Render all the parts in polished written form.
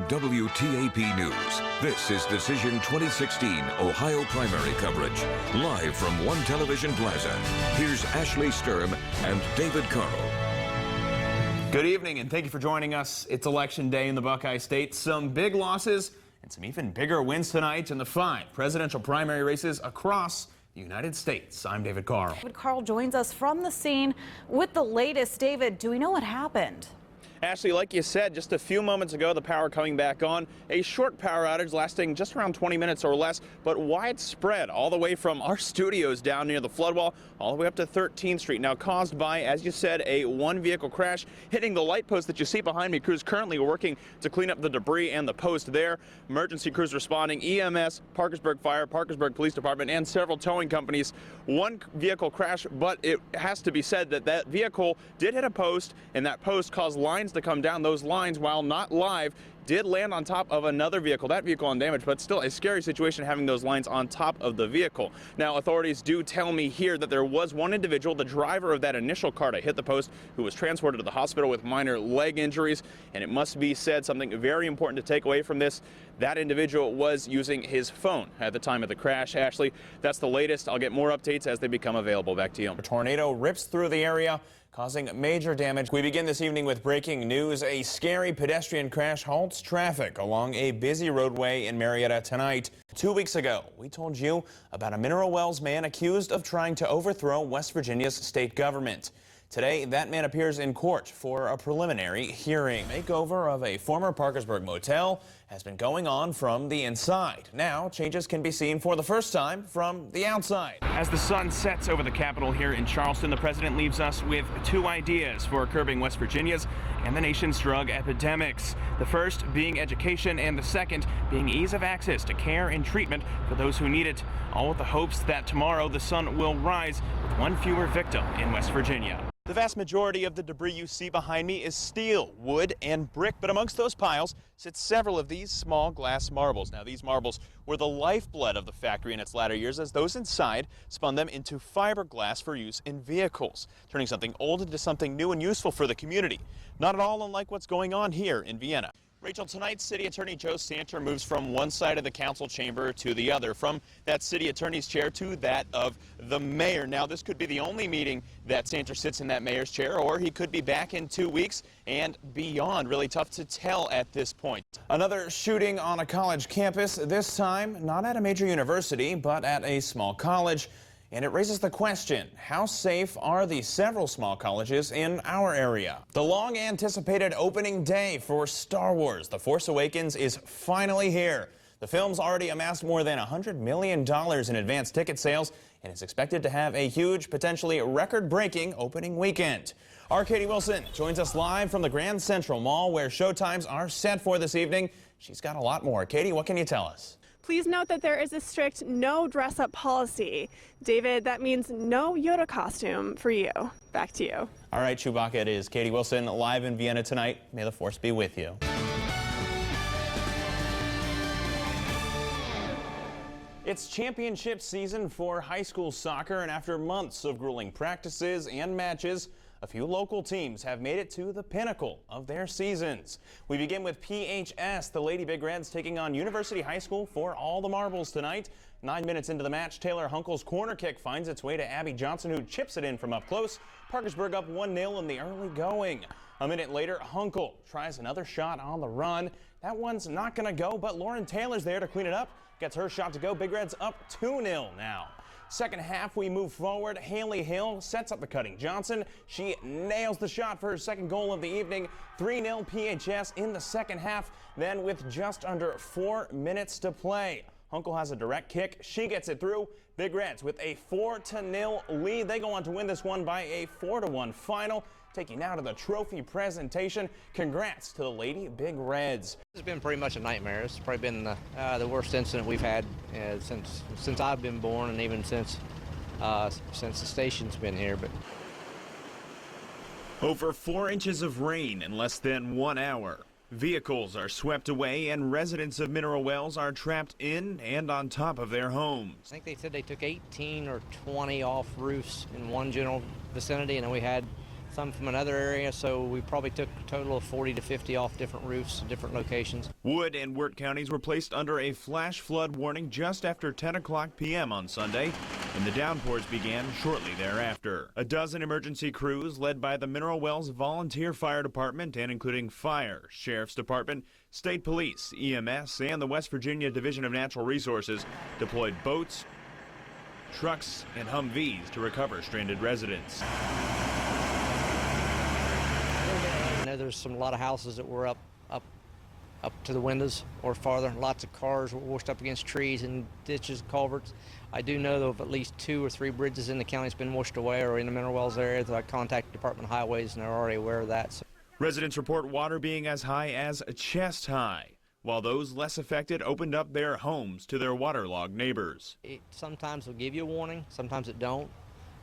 WTAP News. This is Decision 2016 Ohio primary coverage. Live from One Television Plaza. Here's Ashley Sturm and David Carl. Good evening, and thank you for joining us. It's Election Day in the Buckeye State. Some big losses and some even bigger wins tonight in the 5 presidential primary races across the United States. I'm David Carl. Wiese-Carl joins us from the scene with the latest. David, do we know what happened? Ashley, like you said, just a few moments ago, the power coming back on. A short power outage lasting just around 20 minutes or less, but widespread all the way from our studios down near the flood wall all the way up to 13th Street. Now caused by, as you said, a one-vehicle crash hitting the light post that you see behind me. Crews currently working to clean up the debris and the post there. Emergency crews responding, EMS, Parkersburg Fire, Parkersburg Police Department, and several towing companies. One vehicle crash, but it has to be said that that vehicle did hit a post, and that post caused lines to come down. Those lines, while not live, did land on top of another vehicle. That vehicle undamaged, but still a scary situation having those lines on top of the vehicle. Now, authorities do tell me here that there was one individual, the driver of that initial car that hit the post, who was transported to the hospital with minor leg injuries. And it must be said, something very important to take away from this, that individual was using his phone at the time of the crash. Ashley, that's the latest. I'll get more updates as they become available. Back to you. A tornado rips through the area, causing major damage. We begin this evening with breaking news. A scary pedestrian crash halts traffic along a busy roadway in Marietta tonight. 2 weeks ago, we told you about a Mineral Wells man accused of trying to overthrow West Virginia's state government. Today, that man appears in court for a preliminary hearing. Makeover of a former Parkersburg motel has been going on from the inside. Now, changes can be seen for the first time from the outside. As the sun sets over the Capitol here in Charleston, the president leaves us with 2 ideas for curbing West Virginia's and the nation's drug epidemics. The first being education, and the second being ease of access to care and treatment for those who need it, all with the hopes that tomorrow the sun will rise with one fewer victim in West Virginia. The vast majority of the debris you see behind me is steel, wood, and brick, but amongst those piles sit several of these small glass marbles. Now, these marbles were the lifeblood of the factory in its latter years, as those inside spun them into fiberglass for use in vehicles, turning something old into something new and useful for the community. Not at all unlike what's going on here in Vienna. Rachel, tonight City Attorney Joe Santer moves from one side of the council chamber to the other, from that city attorney's chair to that of the mayor. Now, this could be the only meeting that Santer sits in that mayor's chair, or he could be back in 2 weeks and beyond. Really tough to tell at this point. Another shooting on a college campus, this time not at a major university, but at a small college. And it raises the question, how safe are the several small colleges in our area? The long-anticipated opening day for Star Wars: The Force Awakens is finally here. The film's already amassed more than $100 million in advance ticket sales and is expected to have a huge, potentially record-breaking opening weekend. Our Katie Wilson joins us live from the Grand Central Mall, where showtimes are set for this evening. She's got a lot more. Katie, what can you tell us? Please note that there is a strict no dress-up policy. David, that means no Yoda costume for you. Back to you. All right, Chewbacca it is. Katie Wilson live in Vienna tonight. May the Force be with you. It's championship season for high school soccer, and after months of grueling practices and matches, a few local teams have made it to the pinnacle of their seasons. We begin with PHS, the Lady Big Reds taking on University High School for all the marbles tonight. 9 minutes into the match, Taylor Hunkel's corner kick finds its way to Abby Johnson, who chips it in from up close. Parkersburg up 1-0 in the early going. A minute later, Hunkel tries another shot on the run. That one's not going to go, but Lauren Taylor's there to clean it up. Gets her shot to go. Big Reds up 2-0 now. Second half, we move forward. Haley Hill sets up the cutting Johnson. She nails the shot for her second goal of the evening. 3-0 PHS in the second half. Then with just under 4 minutes to play, Hunkel has a direct kick. She gets it through. Big Reds with a 4-0 lead. They go on to win this one by a 4-1 final. Taking now to the trophy presentation. Congrats to the Lady Big Reds. It's been pretty much a nightmare. It's probably been the worst incident we've had since I've been born, and even since the station's been here. But over 4 inches of rain in less than 1 hour. Vehicles are swept away, and residents of Mineral Wells are trapped in and on top of their homes. I think they said they took 18 or 20 off roofs in one general vicinity, and then we had some from another area, so we probably took a total of 40 to 50 off different roofs in different locations. Wood and Wirt counties were placed under a flash flood warning just after 10 o'clock p.m. on Sunday, and the downpours began shortly thereafter. A dozen emergency crews led by the Mineral Wells Volunteer Fire Department and including Fire, Sheriff's Department, State Police, EMS, and the West Virginia Division of Natural Resources deployed boats, trucks, and Humvees to recover stranded residents. I know there's a lot of houses that were up to the windows or farther. Lots of cars were washed up against trees and ditches, culverts. I do know though of at least 2 or 3 bridges in the county that's been washed away or in the Mineral Wells area that I contacted Department of Highways and they're already aware of that. So. Residents report water being as high as chest high, while those less affected opened up their homes to their waterlogged neighbors. It sometimes will give you a warning, sometimes it don't.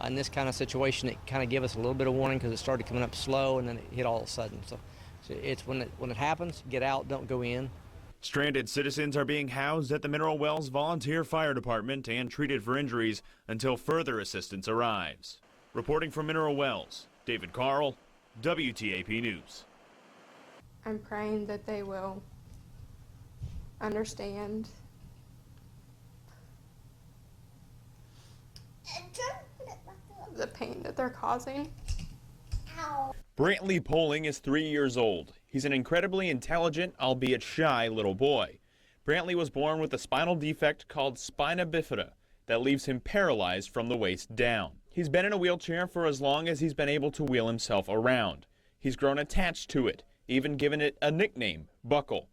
In this kind of situation, it kind of gave us a little bit of warning because it started coming up slow and then it hit all of a sudden. So it's when it happens, get out, don't go in. Stranded citizens are being housed at the Mineral Wells Volunteer Fire Department and treated for injuries until further assistance arrives. Reporting from Mineral Wells, David Carl, WTAP News. I'm praying that they will understand. The pain that they're causing. Brantley Poling is 3 years old. He's an incredibly intelligent, albeit shy, little boy. Brantley was born with a spinal defect called spina bifida that leaves him paralyzed from the waist down. He's been in a wheelchair for as long as he's been able to wheel himself around. He's grown attached to it, even given it a nickname, Buckle.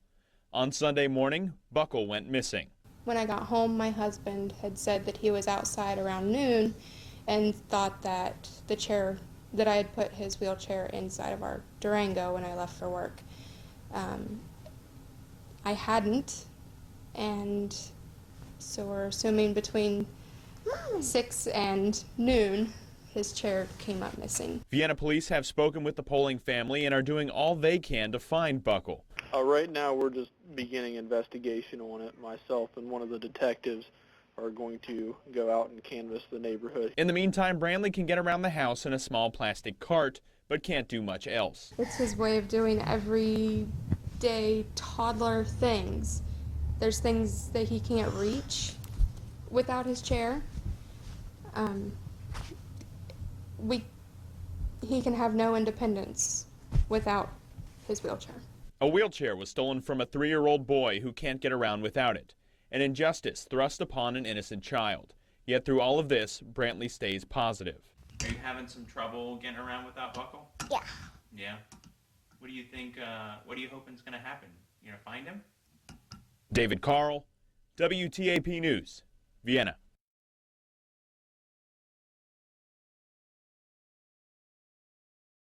On Sunday morning, Buckle went missing. When I got home, my husband had said that he was outside around noon and thought that the chair, that I had put his wheelchair inside of our Durango when I left for work. I hadn't, and so we're assuming between 6 and noon, his chair came up missing. Vienna police have spoken with the Poling family and are doing all they can to find Buckle. Right now we're just beginning investigation on it. Myself and one of the detectives are going to go out and canvass the neighborhood. In the meantime, Brantley can get around the house in a small plastic cart, but can't do much else. It's his way of doing everyday toddler things. There's things that he can't reach without his chair. He can have no independence without his wheelchair. A wheelchair was stolen from a 3-year-old boy who can't get around without it. An injustice thrust upon an innocent child. Yet through all of this, Brantley stays positive. Are you having some trouble getting around without Buckle? Yeah. Yeah? What do you think, what are you hoping is going to happen? You gonna find him? David Carl, WTAP News, Vienna.